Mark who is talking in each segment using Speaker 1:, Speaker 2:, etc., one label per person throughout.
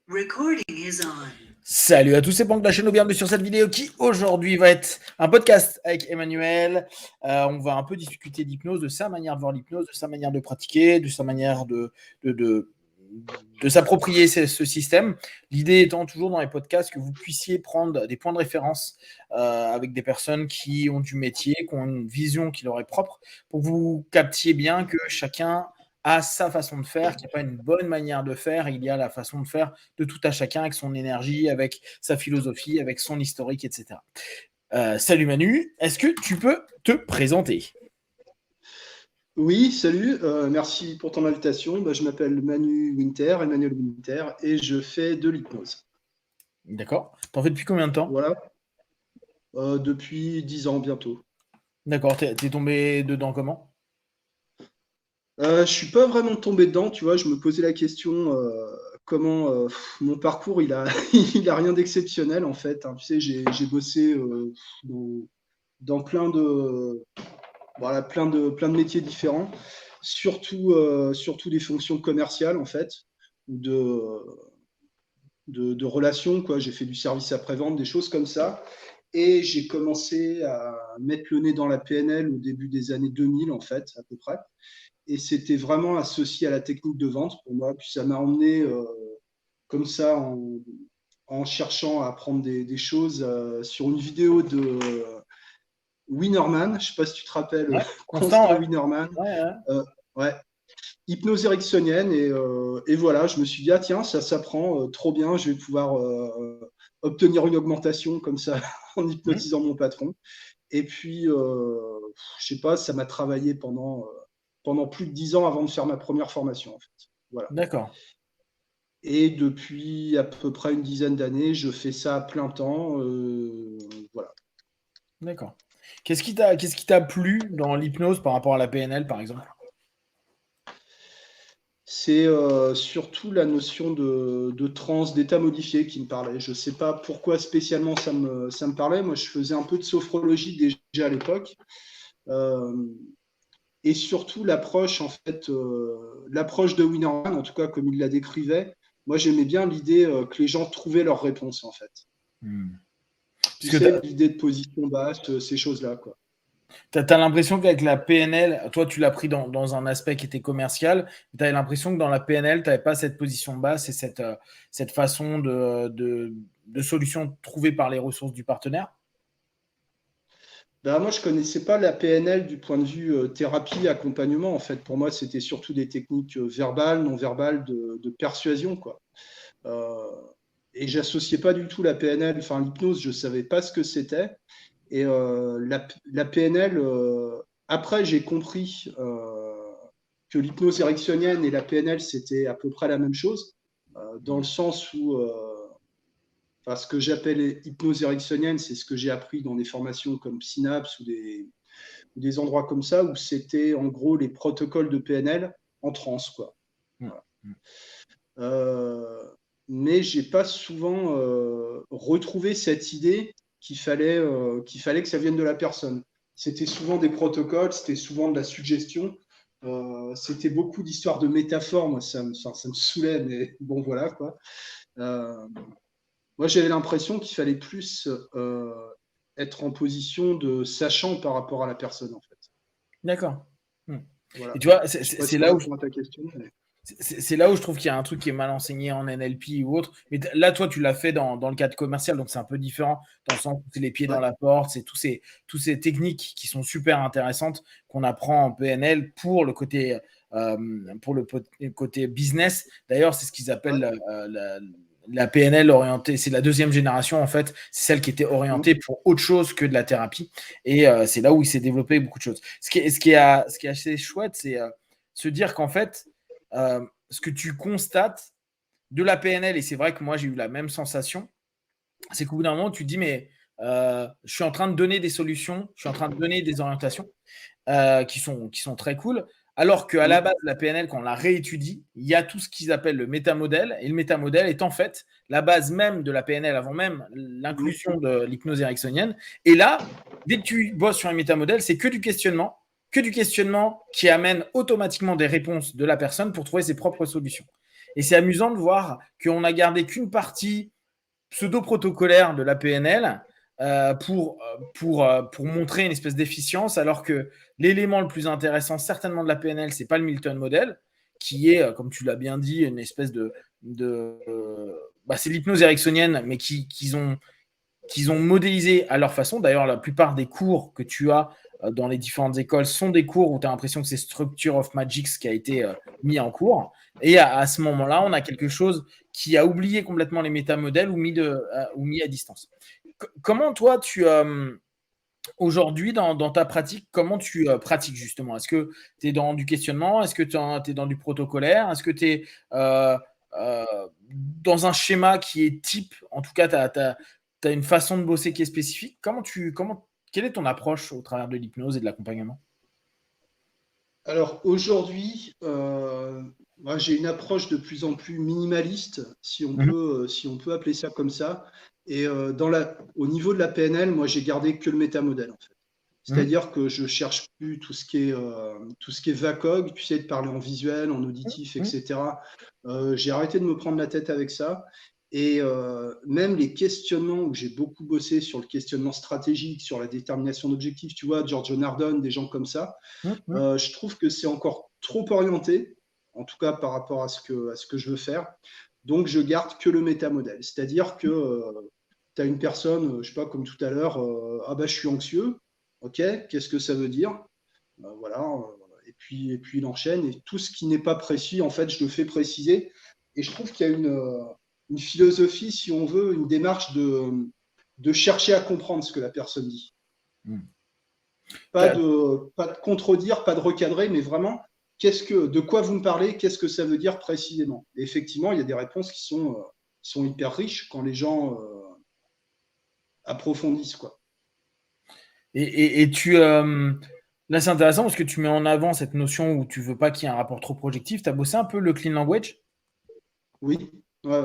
Speaker 1: Recording is on.
Speaker 2: Salut à tous, c'est Banque de la chaîne, bienvenue sur cette vidéo qui aujourd'hui va être un podcast avec Emmanuel. On va un peu discuter d'hypnose, de sa manière de voir l'hypnose, de sa manière de pratiquer, de sa manière de s'approprier ce système. L'idée étant toujours dans les podcasts que vous puissiez prendre des points de référence avec des personnes qui ont du métier, qui ont une vision qui leur est propre, pour que vous captiez bien que chacun a sa façon de faire, qu'il n'y a pas une bonne manière de faire, il y a la façon de faire de tout à chacun avec son énergie, avec sa philosophie, avec son historique, etc. Salut Manu, est-ce que tu peux te présenter ?
Speaker 3: Oui, salut, merci pour ton invitation. Je m'appelle Emmanuel Winter, et je fais de l'hypnose.
Speaker 2: D'accord. T'en fais depuis combien de temps ?
Speaker 3: Voilà, depuis 10 ans bientôt.
Speaker 2: D'accord, t'es tombé dedans comment ?
Speaker 3: Je suis pas vraiment tombé dedans, tu vois, je me posais la question comment mon parcours, il a, il a rien d'exceptionnel en fait, hein. Tu sais, j'ai bossé dans plein de métiers différents, surtout des fonctions commerciales en fait, ou de relations, quoi. J'ai fait du service après-vente, des choses comme ça. Et j'ai commencé à mettre le nez dans la PNL au début des années 2000, en fait, à peu près. Et c'était vraiment associé à la technique de vente pour moi. Puis ça m'a emmené comme ça en cherchant à apprendre des choses sur une vidéo de Winnerman. Je ne sais pas si tu te rappelles,
Speaker 2: Ouais,
Speaker 3: Constant
Speaker 2: ouais.
Speaker 3: Winnerman.
Speaker 2: Ouais.
Speaker 3: Ouais, hypnose ericksonienne. Et voilà, je me suis dit, ah tiens, ça s'apprend trop bien, je vais pouvoir obtenir une augmentation comme ça en hypnotisant mon patron. Et puis, je sais pas, ça m'a travaillé pendant plus de 10 ans avant de faire ma première formation, en fait. Voilà.
Speaker 2: D'accord.
Speaker 3: Et depuis à peu près une dizaine d'années, je fais ça à plein temps. Voilà.
Speaker 2: D'accord. Qu'est-ce qui t'a plu dans l'hypnose par rapport à la PNL, par exemple ?
Speaker 3: C'est surtout la notion de transe, d'état modifié qui me parlait. Je ne sais pas pourquoi spécialement ça me parlait. Moi, je faisais un peu de sophrologie déjà à l'époque. Et surtout l'approche, en fait, l'approche de Winnerman, en tout cas comme il la décrivait. Moi, j'aimais bien l'idée que les gens trouvaient leur réponse, en fait. Tu sais, l'idée de position basse, ces choses-là, quoi.
Speaker 2: Tu as l'impression qu'avec la PNL, toi, tu l'as pris dans un aspect qui était commercial, tu avais l'impression que dans la PNL, tu n'avais pas cette position basse et cette façon de solution trouvée par les ressources du partenaire ?
Speaker 3: Moi, je ne connaissais pas la PNL du point de vue thérapie, accompagnement. En fait, pour moi, c'était surtout des techniques verbales, non verbales, de persuasion, quoi. Et j'associais pas du tout la PNL, enfin l'hypnose, je savais pas ce que c'était. Et la PNL, après, j'ai compris que l'hypnose ericksonienne et la PNL, c'était à peu près la même chose, dans le sens où ce que j'appelle hypnose ericksonienne, c'est ce que j'ai appris dans des formations comme Synapse ou des endroits comme ça, où c'était en gros les protocoles de PNL en transe, quoi. Voilà. Mais j'ai pas souvent retrouvé cette idée qu'il fallait que ça vienne de la personne. C'était souvent des protocoles, c'était souvent de la suggestion, c'était beaucoup d'histoires de métaphores. Moi, ça me saoulait, mais bon, voilà, quoi. Moi, j'avais l'impression qu'il fallait plus être en position de sachant par rapport à la personne, en fait.
Speaker 2: D'accord.
Speaker 3: Voilà.
Speaker 2: Et tu vois,
Speaker 3: c'est là où je ta question. Mais...
Speaker 2: C'est là où je trouve qu'il y a un truc qui est mal enseigné en NLP ou autre. Mais là, toi, tu l'as fait dans le cadre commercial, donc c'est un peu différent, dans le sens où c'est les pieds dans la porte, c'est tous ces techniques qui sont super intéressantes qu'on apprend en PNL pour le côté business. D'ailleurs, c'est ce qu'ils appellent la PNL orientée. C'est la deuxième génération, en fait. C'est celle qui était orientée pour autre chose que de la thérapie. Et c'est là où il s'est développé beaucoup de choses. Ce qui est assez chouette, c'est se dire qu'en fait, ce que tu constates de la PNL, et c'est vrai que moi j'ai eu la même sensation, c'est qu'au bout d'un moment tu te dis mais je suis en train de donner des solutions, je suis en train de donner des orientations qui sont très cool, alors qu'à la base la PNL, quand on la réétudie, il y a tout ce qu'ils appellent le métamodèle, et le métamodèle est en fait la base même de la PNL avant même l'inclusion de l'hypnose ericksonienne. Et là, dès que tu bosses sur un métamodèle, c'est que du questionnement qui amène automatiquement des réponses de la personne pour trouver ses propres solutions. Et c'est amusant de voir qu'on n'a gardé qu'une partie pseudo-protocolaire de la PNL pour montrer une espèce d'efficience, alors que l'élément le plus intéressant, certainement de la PNL, c'est pas le Milton Model, qui est, comme tu l'as bien dit, une espèce c'est l'hypnose ericksonienne, mais qu'ils ont modélisé à leur façon. D'ailleurs, la plupart des cours que tu as dans les différentes écoles sont des cours où tu as l'impression que c'est Structure of Magic qui a été mis en cours. Et à ce moment-là, on a quelque chose qui a oublié complètement les métamodèles ou mis à distance. Comment toi, aujourd'hui, dans ta pratique, comment tu pratiques justement? Est-ce que tu es dans du questionnement? Est-ce que tu es dans du protocolaire? Est-ce que tu es dans un schéma qui est type? En tout cas, tu as une façon de bosser qui est spécifique. Quelle est ton approche au travers de l'hypnose et de l'accompagnement?
Speaker 3: Alors aujourd'hui, moi, j'ai une approche de plus en plus minimaliste, si on peut appeler ça comme ça. Et au niveau de la PNL, moi, j'ai gardé que le métamodèle, en fait. C'est-à-dire que je cherche plus tout ce qui est VACOG, tu sais, de parler en visuel, en auditif, etc. J'ai arrêté de me prendre la tête avec ça. Et même les questionnements où j'ai beaucoup bossé sur le questionnement stratégique, sur la détermination d'objectifs, tu vois, Giorgio Nardone, des gens comme ça, je trouve que c'est encore trop orienté, en tout cas par rapport à ce que je veux faire. Donc, je garde que le métamodèle. C'est-à-dire que tu as une personne, je sais pas, comme tout à l'heure, ah bah, je suis anxieux. Ok, qu'est-ce que ça veut dire? Voilà. Et puis, il enchaîne. Et tout ce qui n'est pas précis, en fait, je le fais préciser. Et je trouve qu'il y a une philosophie, si on veut, une démarche de chercher à comprendre ce que la personne dit. Pas de contredire, pas de recadrer, mais vraiment, de quoi vous me parlez, qu'est-ce que ça veut dire précisément? Et effectivement, il y a des réponses qui sont hyper riches quand les gens approfondissent, quoi.
Speaker 2: Et là, c'est intéressant parce que tu mets en avant cette notion où tu veux pas qu'il y ait un rapport trop projectif. Tu as bossé un peu le clean language?
Speaker 3: Oui, ouais.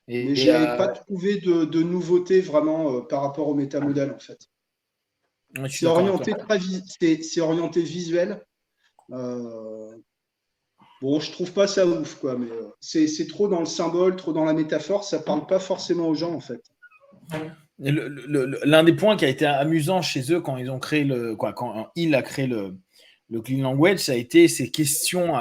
Speaker 3: Mais
Speaker 2: Et
Speaker 3: j'ai pas trouvé de nouveauté vraiment par rapport au métamodèle, en fait.
Speaker 2: je suis
Speaker 3: C'est
Speaker 2: d'accord avec toi.
Speaker 3: orienté, c'est orienté visuel. Bon, je trouve pas ça ouf, quoi, mais c'est trop dans le symbole, trop dans la métaphore, ça parle pas forcément aux gens, en fait.
Speaker 2: L'un des points qui a été amusant chez eux quand ils ont créé quand il a créé le clean language, ça a été ces questions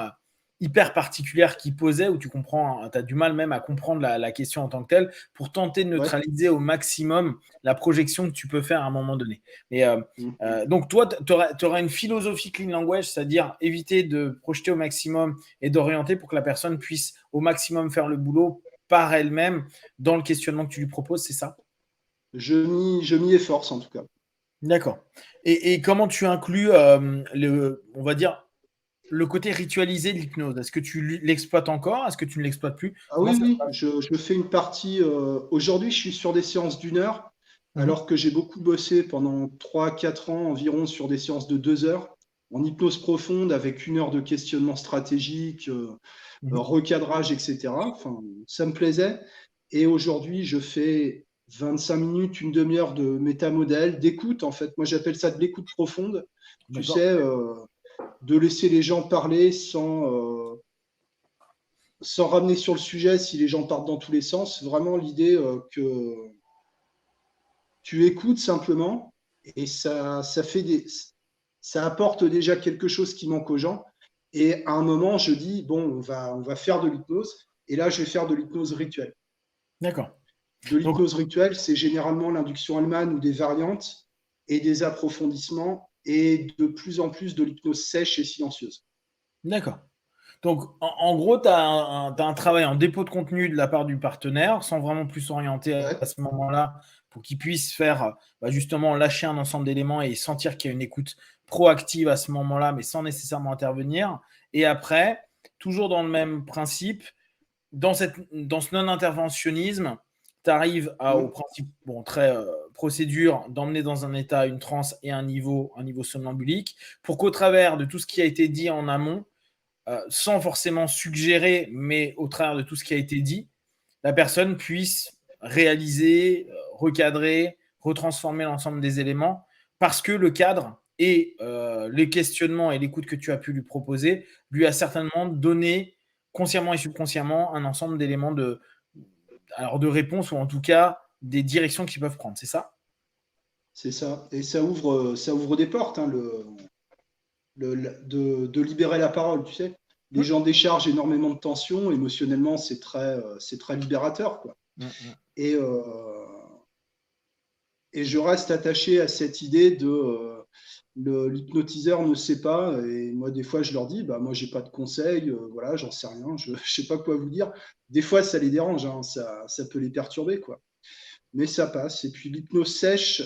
Speaker 2: hyper particulières qu'il posait où tu comprends, tu as du mal même à comprendre la question en tant que telle pour tenter de
Speaker 3: Ouais.
Speaker 2: neutraliser au maximum la projection que tu peux faire à un moment donné. Mais
Speaker 3: Mhm.
Speaker 2: donc toi, tu auras une philosophie clean language, c'est-à-dire éviter de projeter au maximum et d'orienter pour que la personne puisse au maximum faire le boulot par elle-même dans le questionnement que tu lui proposes, c'est ça?
Speaker 3: Je m'y efforce, en tout cas.
Speaker 2: D'accord. Et comment tu inclus, on va dire, le côté ritualisé de l'hypnose? Est-ce que tu l'exploites encore? Est-ce que tu ne l'exploites plus?
Speaker 3: Ah
Speaker 2: Comment
Speaker 3: oui,
Speaker 2: ça se
Speaker 3: oui,
Speaker 2: passe?
Speaker 3: je fais une partie. Aujourd'hui, je suis sur des séances d'1 heure,
Speaker 2: Mmh.
Speaker 3: alors que j'ai beaucoup bossé pendant 3 4 ans environ sur des séances de 2 heures, en hypnose profonde, avec 1 heure de questionnement stratégique,
Speaker 2: Mmh.
Speaker 3: recadrage, etc. Enfin, ça me plaisait. Et aujourd'hui, je fais 25 minutes, une demi-heure de métamodèle, d'écoute, en fait. Moi, j'appelle ça de l'écoute profonde. Tu
Speaker 2: D'accord.
Speaker 3: sais, de laisser les gens parler sans ramener sur le sujet si les gens partent dans tous les sens. Vraiment l'idée que tu écoutes simplement et ça apporte déjà quelque chose qui manque aux gens. Et à un moment, je dis, bon, on va faire de l'hypnose. Et là, je vais faire de l'hypnose rituelle.
Speaker 2: D'accord.
Speaker 3: De
Speaker 2: Donc,
Speaker 3: l'hypnose rituelle, c'est généralement l'induction Hellman ou des variantes et des approfondissements et de plus en plus de l'hypnose sèche et silencieuse.
Speaker 2: d'accord. Donc, en gros, tu as un travail en dépôt de contenu de la part du partenaire, sans vraiment plus s'orienter à
Speaker 3: Ouais.
Speaker 2: ce moment-là, pour qu'il puisse faire, justement, lâcher un ensemble d'éléments et sentir qu'il y a une écoute proactive à ce moment-là, mais sans nécessairement intervenir. Et après, toujours dans le même principe, dans ce non-interventionnisme, tu arrives au principe, bon, très procédure, d'emmener dans un état, une transe et un niveau somnambulique, pour qu'au travers de tout ce qui a été dit en amont, sans forcément suggérer, mais au travers de tout ce qui a été dit, la personne puisse réaliser, recadrer, retransformer l'ensemble des éléments, parce que le cadre et les questionnements et l'écoute que tu as pu lui proposer lui a certainement donné consciemment et subconsciemment un ensemble d'éléments alors de réponse ou en tout cas des directions qu'ils peuvent prendre, c'est ça?
Speaker 3: C'est ça. Et ça ouvre des portes, hein, de libérer la parole, tu sais. Les
Speaker 2: Mmh.
Speaker 3: gens déchargent énormément de tension, émotionnellement, c'est très libérateur, quoi.
Speaker 2: Mmh mh.
Speaker 3: Et, et je reste attaché à cette idée de l'hypnotiseur ne sait pas. Et moi, des fois, je leur dis, bah, moi, j'ai pas de conseils, voilà, j'en sais rien, je sais pas quoi vous dire. Des fois, ça les dérange, hein, ça peut les perturber, quoi. Mais ça passe. Et puis l'hypnose sèche,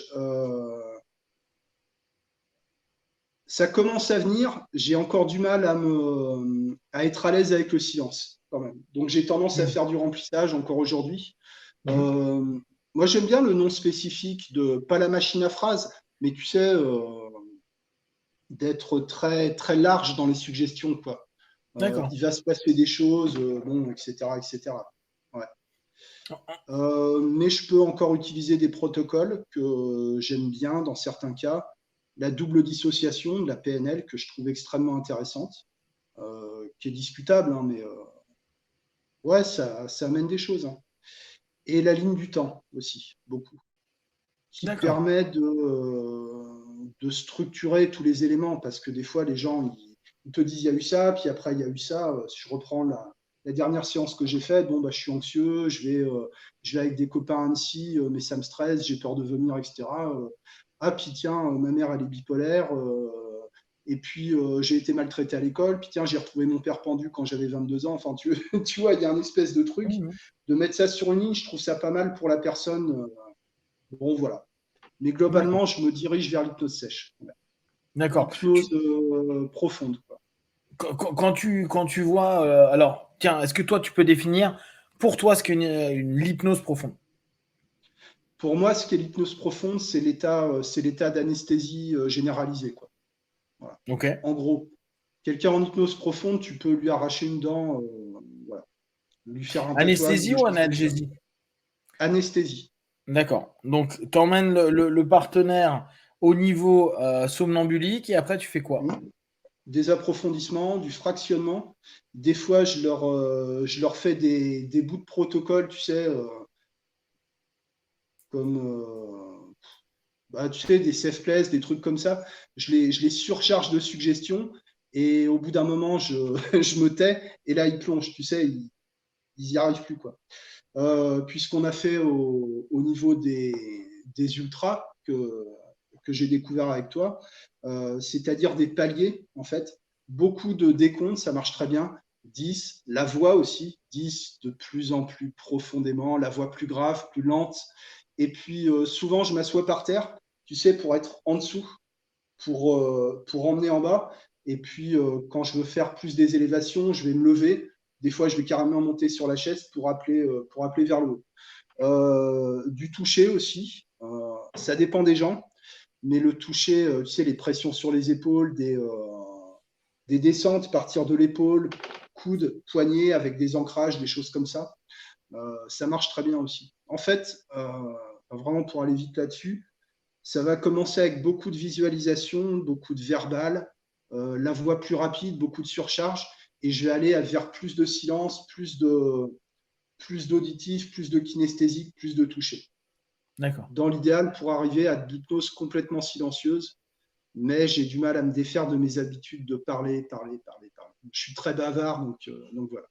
Speaker 3: ça commence à venir. J'ai encore du mal à être à l'aise avec le silence, quand même. Donc j'ai tendance à
Speaker 2: Mmh.
Speaker 3: faire du remplissage encore aujourd'hui.
Speaker 2: Mmh.
Speaker 3: Euh, Moi, j'aime bien le nom spécifique de, pas la machine à phrase, mais tu sais, d'être très, très large dans les suggestions, quoi.
Speaker 2: D'accord.
Speaker 3: Il va se passer des choses, bon, etc., etc. Ouais. Mais je peux encore utiliser des protocoles que j'aime bien dans certains cas. La double dissociation de la PNL, que je trouve extrêmement intéressante, qui est discutable, hein, mais ouais, ça amène des choses, hein. Et la ligne du temps aussi, beaucoup, qui
Speaker 2: D'accord.
Speaker 3: permet de structurer tous les éléments, parce que des fois, les gens, ils te disent, il y a eu ça, puis après, il y a eu ça. Si je reprends la dernière séance que j'ai faite, bon, bah, je suis anxieux, je vais avec des copains à Annecy, mais ça me stresse, j'ai peur de vomir, etc. Ah, puis tiens, ma mère, elle est bipolaire, et puis j'ai été maltraité à l'école, puis tiens, j'ai retrouvé mon père pendu quand j'avais 22 ans. Enfin, tu vois, il y a un espèce de truc,
Speaker 2: Mmh.
Speaker 3: de mettre ça sur une ligne, je trouve ça pas mal pour la personne. Bon, voilà. Mais
Speaker 2: D'accord.
Speaker 3: globalement, je me dirige vers l'hypnose sèche.
Speaker 2: D'accord.
Speaker 3: Hypnose profonde, quoi.
Speaker 2: Quand tu vois, alors tiens, est-ce que toi tu peux définir pour toi ce qu'est l'hypnose profonde?
Speaker 3: Pour moi, ce qu'est l'hypnose profonde, c'est l'état d'anesthésie généralisée, quoi. Voilà.
Speaker 2: OK.
Speaker 3: En gros, quelqu'un en hypnose profonde, tu peux lui arracher une dent, voilà, lui faire un tatouage,
Speaker 2: Anesthésie
Speaker 3: des
Speaker 2: ou
Speaker 3: choses comme ça.
Speaker 2: analgésie?
Speaker 3: Anesthésie.
Speaker 2: D'accord. Donc tu emmènes le partenaire au niveau, somnambulique et après tu fais quoi?
Speaker 3: Hmm. Des approfondissements, du fractionnement. Des fois, je leur fais des bouts de protocole, tu sais, comme bah, tu sais, des safe places, des trucs comme ça. Je les surcharge de suggestions et au bout d'un moment, je me tais et là, ils plongent, tu sais, ils y arrivent plus, quoi. Puisqu'on a fait au niveau des ultras que j'ai découvert avec toi, c'est-à-dire des paliers, en fait. Beaucoup de décomptes, ça marche très bien. 10, la voix aussi, 10 de plus en plus profondément, la voix plus grave, plus lente. Et puis souvent, je m'assois par terre, tu sais, pour être en dessous, pour emmener en bas. Et puis, quand je veux faire plus des élévations, je vais me lever. Des fois, je vais carrément monter sur la chaise pour appeler vers le haut. Du toucher aussi, ça dépend des gens, mais le toucher, tu sais, les pressions sur les épaules, des descentes, partir de l'épaule, coude, poignet, avec des ancrages, des choses comme ça marche très bien aussi. En fait, vraiment pour aller vite là-dessus, ça va commencer avec beaucoup de visualisation, beaucoup de verbal, la voix plus rapide, beaucoup de surcharge, et je vais aller vers plus de silence, plus d'auditif, plus de kinesthésique, plus de toucher.
Speaker 2: D'accord.
Speaker 3: Dans l'idéal, pour arriver à de l'hypnose complètement silencieuse, mais j'ai du mal à me défaire de mes habitudes de parler, parler, parler, parler. Je suis très bavard, donc voilà.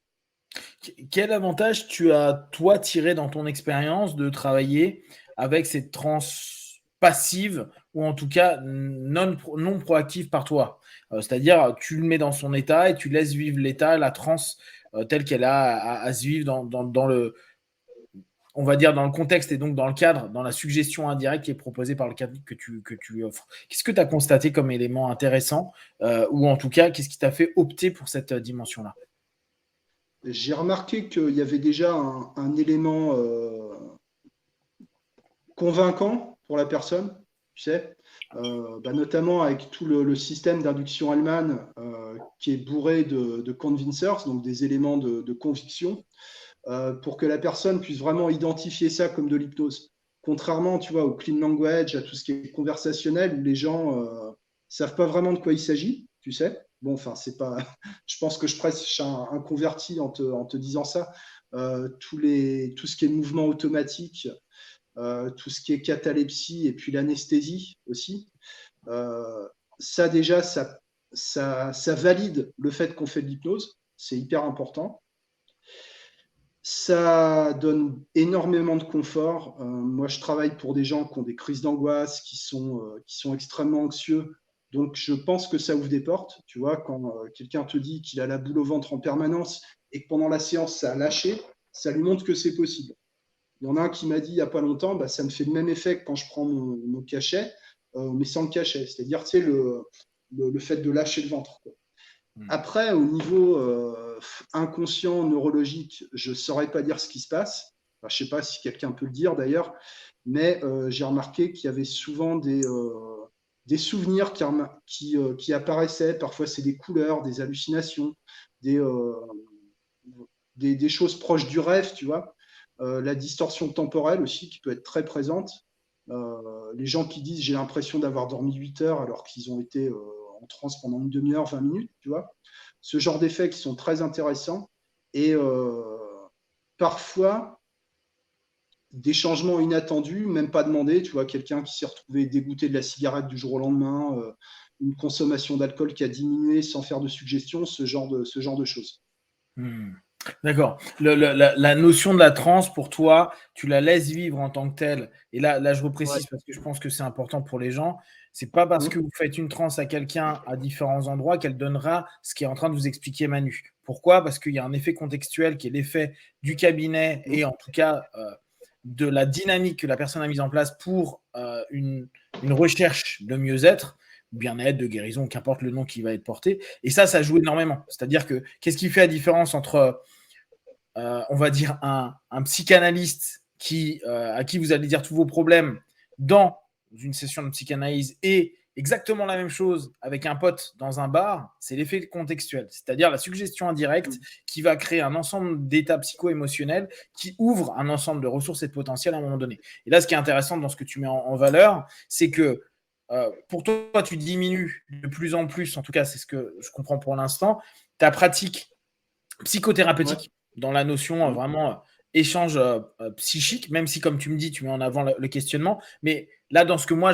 Speaker 2: Quel avantage tu as, toi, tiré dans ton expérience de travailler avec cette transe passive ou en tout cas non proactive par toi? C'est-à-dire, tu le mets dans son état et tu laisses vivre l'état, la transe telle qu'elle a à se vivre dans le, on va dire, dans le contexte et donc dans le cadre, dans la suggestion indirecte qui est proposée par le cadre que tu offres. Qu'est-ce que tu as constaté comme élément intéressant ou en tout cas, qu'est-ce qui t'a fait opter pour cette dimension-là?
Speaker 3: J'ai remarqué qu'il y avait déjà un élément convaincant pour la personne, tu sais, bah, notamment avec tout le système d'induction Hellman qui est bourré de convincers, donc des éléments de conviction, pour que la personne puisse vraiment identifier ça comme de l'hypnose. Contrairement, tu vois, au clean language, à tout ce qui est conversationnel, où les gens savent pas vraiment de quoi il s'agit, tu sais. bon, enfin, c'est pas. Je pense que je prêche un converti en te disant ça. Tout ce qui est mouvement automatique, tout ce qui est catalepsie et puis l'anesthésie aussi. Ça déjà, ça valide le fait qu'on fait de l'hypnose. C'est hyper important. Ça donne énormément de confort. Moi, je travaille pour des gens qui ont des crises d'angoisse, qui sont extrêmement anxieux. Donc, je pense que ça ouvre des portes. Tu vois, quand quelqu'un te dit qu'il a la boule au ventre en permanence et que pendant la séance, ça a lâché, ça lui montre que c'est possible. Il y en a un qui m'a dit il n'y a pas longtemps, bah, ça me fait le même effet que quand je prends mon cachet, mais sans le cachet. C'est-à-dire, tu sais, le fait de lâcher le ventre, quoi. Après, au niveau inconscient, neurologique, je ne saurais pas dire ce qui se passe. Enfin, je ne sais pas si quelqu'un peut le dire d'ailleurs, mais j'ai remarqué qu'il y avait souvent des souvenirs qui apparaissaient. Parfois, c'est des couleurs, des hallucinations, des, des choses proches du rêve, tu vois. La distorsion temporelle aussi, qui peut être très présente. Les gens qui disent j'ai l'impression d'avoir dormi 8 heures alors qu'ils ont été en transe pendant une demi-heure, 20 minutes, tu vois. Ce genre d'effets qui sont très intéressants. Et parfois, des changements inattendus, même pas demandés, tu vois, quelqu'un qui s'est retrouvé dégoûté de la cigarette du jour au lendemain, une consommation d'alcool qui a diminué sans faire de suggestion, ce genre de choses.
Speaker 2: D'accord. La notion de la transe, pour toi, tu la laisses vivre en tant que telle. Et là, je reprécise parce que je pense que c'est important pour les gens. C'est pas parce que vous faites une transe à quelqu'un à différents endroits qu'elle donnera ce qui est en train de vous expliquer Manu. Pourquoi? Parce qu'il y a un effet contextuel qui est l'effet du cabinet et en tout cas de la dynamique que la personne a mise en place pour une recherche de mieux-être, bien-être, de guérison, qu'importe le nom qui va être porté. Et ça joue énormément. C'est-à-dire que qu'est-ce qui fait la différence entre on va dire, un psychanalyste à qui vous allez dire tous vos problèmes dans une session de psychanalyse et exactement la même chose avec un pote dans un bar, c'est l'effet contextuel, c'est-à-dire la suggestion indirecte qui va créer un ensemble d'états psycho-émotionnels qui ouvre un ensemble de ressources et de potentiel à un moment donné. Et là, ce qui est intéressant dans ce que tu mets en valeur, c'est que pour toi, tu diminues de plus en plus, en tout cas, c'est ce que je comprends pour l'instant, ta pratique psychothérapeutique dans la notion vraiment échange psychique, même si, comme tu me dis, tu mets en avant le questionnement. Mais là, dans ce que moi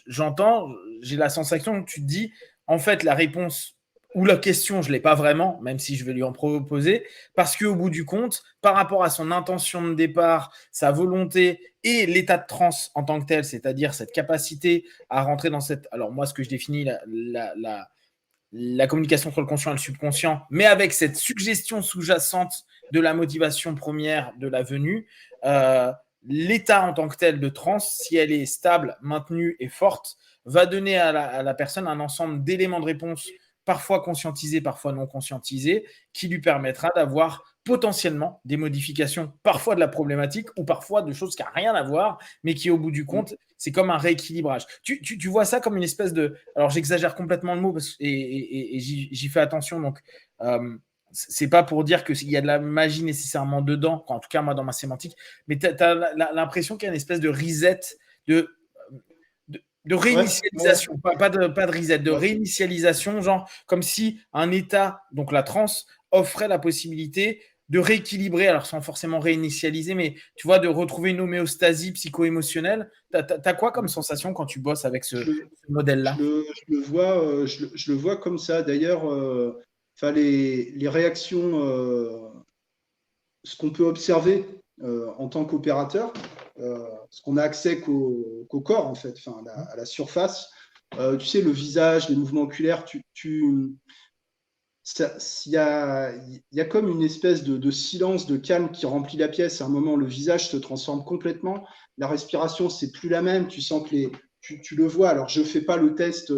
Speaker 2: j'entends, j'ai la sensation que tu te dis, en fait, la réponse ou la question, je ne l'ai pas vraiment, même si je vais lui en proposer, parce qu'au bout du compte, par rapport à son intention de départ, sa volonté et l'état de transe en tant que tel, c'est-à-dire cette capacité à rentrer dans cette... Alors moi, ce que je définis, la communication entre le conscient et le subconscient, mais avec cette suggestion sous-jacente de la motivation première de la venue, l'état en tant que tel de transe, si elle est stable, maintenue et forte, va donner à la personne un ensemble d'éléments de réponse, parfois conscientisés, parfois non conscientisés, qui lui permettra d'avoir potentiellement des modifications, parfois de la problématique ou parfois de choses qui n'ont rien à voir, mais qui, au bout du compte, c'est comme un rééquilibrage. Tu vois ça comme une espèce de... Alors, j'exagère complètement le mot et j'y fais attention. Donc, c'est pas pour dire qu'il y a de la magie nécessairement dedans, en tout cas, moi, dans ma sémantique, mais tu as l'impression qu'il y a une espèce de reset, de réinitialisation, pas de reset, de réinitialisation, genre comme si un état, donc la transe, offrait la possibilité de rééquilibrer, alors sans forcément réinitialiser, mais tu vois, de retrouver une homéostasie psycho-émotionnelle. T'as quoi comme sensation quand tu bosses avec ce modèle-là?
Speaker 3: Je le vois comme ça. D'ailleurs, les réactions, ce qu'on peut observer en tant qu'opérateur, ce qu'on a accès qu'au corps, en fait, à la surface. Tu sais, le visage, les mouvements oculaires, il y a comme une espèce de silence, de calme qui remplit la pièce. À un moment, le visage se transforme complètement. La respiration, c'est plus la même. Tu sens que tu le vois. Alors, je ne fais pas le test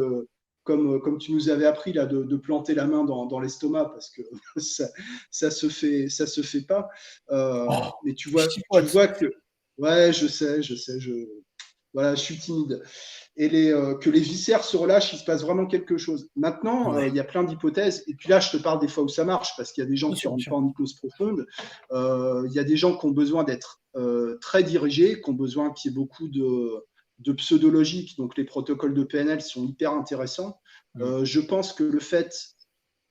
Speaker 3: comme tu nous avais appris là, de planter la main dans l'estomac parce que ça se fait pas. Mais tu vois que... Ouais, je sais. Voilà, je suis timide. Et que les viscères se relâchent, il se passe vraiment quelque chose. Maintenant, il y a plein d'hypothèses. Et puis là, je te parle des fois où ça marche, parce qu'il y a des gens qui ne rentrent pas en hypnose profonde. Il y a des gens qui ont besoin d'être très dirigés, qui ont besoin qu'il y ait beaucoup de pseudologique. Donc, les protocoles de PNL sont hyper intéressants. Je pense que le fait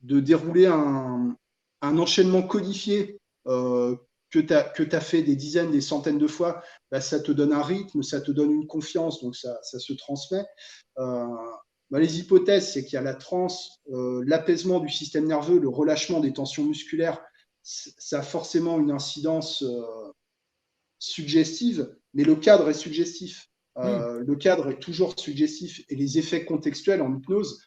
Speaker 3: de dérouler un enchaînement codifié que tu as fait des dizaines, des centaines de fois, bah, ça te donne un rythme, ça te donne une confiance, donc ça se transmet. Bah, les hypothèses, c'est qu'il y a la transe, l'apaisement du système nerveux, le relâchement des tensions musculaires, ça a forcément une incidence suggestive, mais le cadre est suggestif. Le cadre est toujours suggestif et les effets contextuels en hypnose,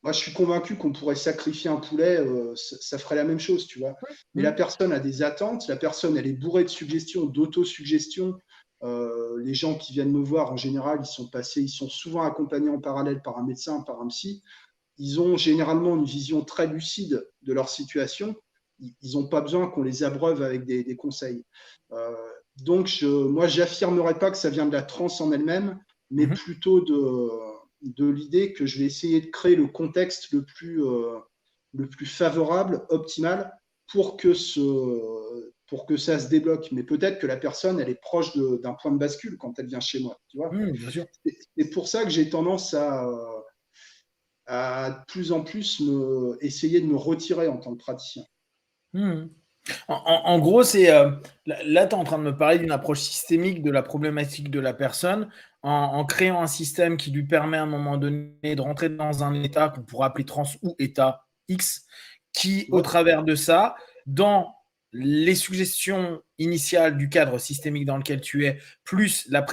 Speaker 3: moi, je suis convaincu qu'on pourrait sacrifier un poulet, ça ferait la même chose, tu vois. Mais la personne a des attentes, la personne, elle est bourrée de suggestions, d'autosuggestions. Les gens qui viennent me voir, en général, ils sont souvent accompagnés en parallèle par un médecin, par un psy. Ils ont généralement une vision très lucide de leur situation. Ils n'ont pas besoin qu'on les abreuve avec des conseils. Donc, moi, j'affirmerais pas que ça vient de la transe en elle-même, mais plutôt de l'idée que je vais essayer de créer le contexte le plus favorable, optimal, pour que ça se débloque. Mais peut-être que la personne, elle est proche d'un point de bascule quand elle vient chez moi. Tu vois.
Speaker 2: Bien sûr.
Speaker 3: C'est pour ça que j'ai tendance à de plus en plus essayer de me retirer en tant que praticien.
Speaker 2: En gros, c'est là, tu es en train de me parler d'une approche systémique de la problématique de la personne en créant un système qui lui permet à un moment donné de rentrer dans un état qu'on pourrait appeler trans ou état X, qui, au travers de ça, dans les suggestions initiales du cadre systémique dans lequel tu es, plus ta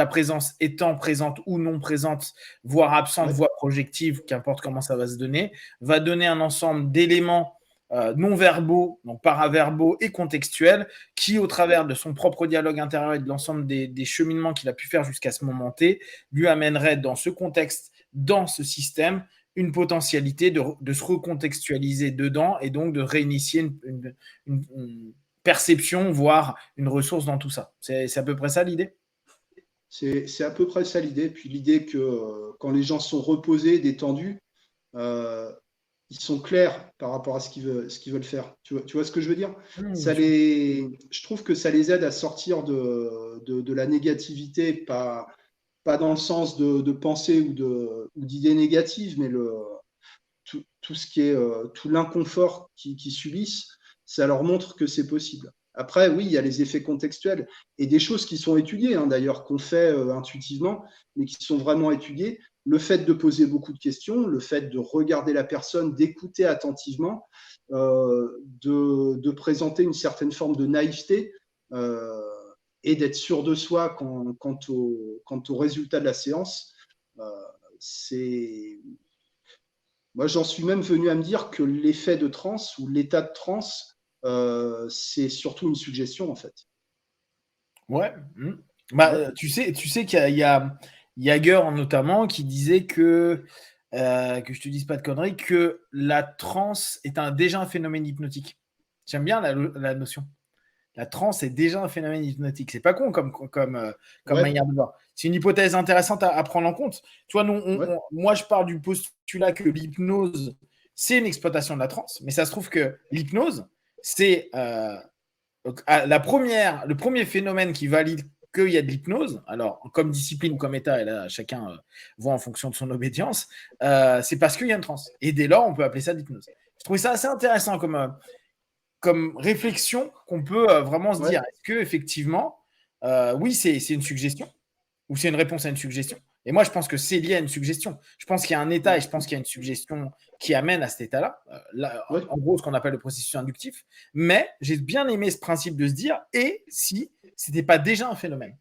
Speaker 2: présence étant présente ou non présente, voire absente, voire projective, qu'importe comment ça va se donner, va donner un ensemble d'éléments non-verbaux, donc paraverbaux et contextuels, qui, au travers de son propre dialogue intérieur et de l'ensemble des cheminements qu'il a pu faire jusqu'à ce moment T, lui amènerait dans ce contexte, dans ce système, une potentialité de se recontextualiser dedans et donc de réinitier une perception, voire une ressource dans tout ça. C'est à peu près ça l'idée ?
Speaker 3: C'est à peu près ça l'idée. Puis l'idée que quand les gens sont reposés, détendus, ils sont clairs par rapport à ce qu'ils veulent faire. Tu vois ce que je veux dire ? Je trouve que ça les aide à sortir de la négativité, pas dans le sens de pensée ou d'idées négatives, mais tout ce qui est tout l'inconfort qu'ils subissent, ça leur montre que c'est possible. Après, oui, il y a les effets contextuels et des choses qui sont étudiées, hein, d'ailleurs, qu'on fait intuitivement, mais qui sont vraiment étudiées. Le fait de poser beaucoup de questions, le fait de regarder la personne, d'écouter attentivement, de présenter une certaine forme de naïveté et d'être sûr de soi quant au résultat de la séance, moi, j'en suis même venu à me dire que l'effet de transe ou l'état de transe, c'est surtout une suggestion, en fait.
Speaker 2: Ouais. Tu sais qu'il y a Jagger notamment qui disait que je te dise pas de conneries, que la transe est déjà un phénomène hypnotique. J'aime bien la notion. La transe est déjà un phénomène hypnotique. C'est pas con comme manière de voir. C'est une hypothèse intéressante à prendre en compte. Tu vois, moi, je pars du postulat que l'hypnose, c'est une exploitation de la transe, mais ça se trouve que l'hypnose, c'est le premier phénomène qui valide qu'il y a de l'hypnose, alors comme discipline ou comme état, et là chacun voit en fonction de son obédience, c'est parce qu'il y a une transe. Et dès lors, on peut appeler ça de l'hypnose. Je trouvais ça assez intéressant comme réflexion qu'on peut vraiment se dire, est-ce que effectivement, oui, c'est une suggestion ou c'est une réponse à une suggestion. Et moi, je pense que c'est lié à une suggestion. Je pense qu'il y a un état et je pense qu'il y a une suggestion qui amène à cet état-là. En gros, ce qu'on appelle le processus inductif. Mais j'ai bien aimé ce principe de se dire, et si ce n'était pas déjà un phénomène ?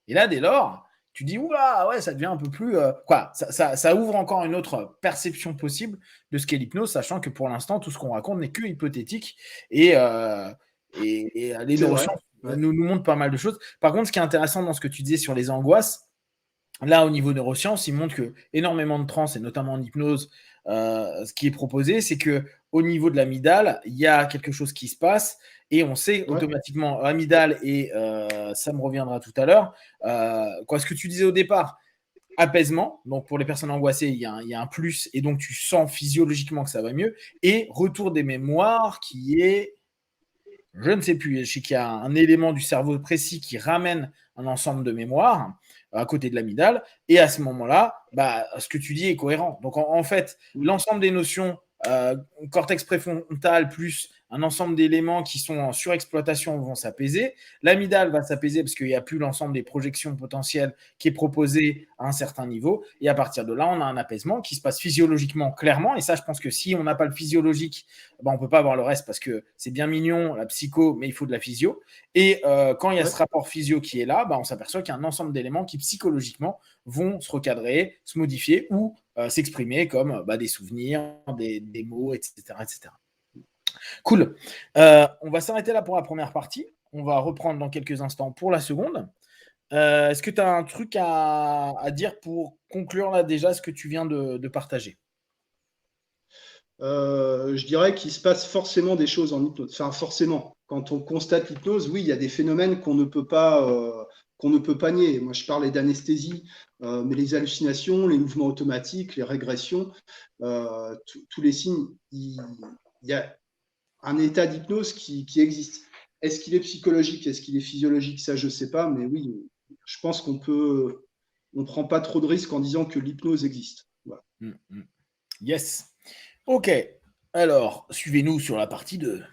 Speaker 2: Et là, dès lors, tu dis, oula, ouais, ça devient un peu plus. Ça ouvre encore une autre perception possible de ce qu'est l'hypnose, sachant que pour l'instant, tout ce qu'on raconte n'est que hypothétique. Et les neurosciences nous montrent pas mal de choses. Par contre, ce qui est intéressant dans ce que tu disais sur les angoisses, là, au niveau neurosciences, il montre que énormément de trans, et notamment en hypnose, ce qui est proposé, c'est qu'au niveau de l'amygdale, il y a quelque chose qui se passe et on sait automatiquement amygdale et ça me reviendra tout à l'heure. Ce que tu disais au départ, apaisement, donc pour les personnes angoissées, il y a un plus et donc tu sens physiologiquement que ça va mieux. Et retour des mémoires qui est, je ne sais plus, je sais qu'il y a un élément du cerveau précis qui ramène un ensemble de mémoires. à côté de l'amygdale. Et à ce moment-là, ce que tu dis est cohérent. Donc, en fait, l'ensemble des notions, cortex préfrontal plus un ensemble d'éléments qui sont en surexploitation vont s'apaiser. L'amygdale va s'apaiser parce qu'il n'y a plus l'ensemble des projections potentielles qui est proposé à un certain niveau. Et à partir de là, on a un apaisement qui se passe physiologiquement clairement. Et ça, je pense que si on n'a pas le physiologique, on ne peut pas avoir le reste parce que c'est bien mignon, la psycho, mais il faut de la physio. Et quand il y a ce rapport physio qui est là, on s'aperçoit qu'il y a un ensemble d'éléments qui psychologiquement vont se recadrer, se modifier ou s'exprimer comme des souvenirs, des mots, etc., etc. Cool. On va s'arrêter là pour la première partie. On va reprendre dans quelques instants pour la seconde. Est-ce que tu as un truc à dire pour conclure là déjà ce que tu viens de partager?
Speaker 3: Je dirais qu'il se passe forcément des choses en hypnose. Enfin, forcément. Quand on constate l'hypnose, oui, il y a des phénomènes qu'on ne peut pas nier. Moi, je parlais d'anesthésie, mais les hallucinations, les mouvements automatiques, les régressions, tous les signes, il y a un état d'hypnose qui existe. Est-ce qu'il est psychologique? Est-ce qu'il est physiologique? Ça, je ne sais pas, mais oui, je pense qu'on ne prend pas trop de risques en disant que l'hypnose existe. Voilà.
Speaker 2: Yes. Ok. Alors, suivez-nous sur la partie 2.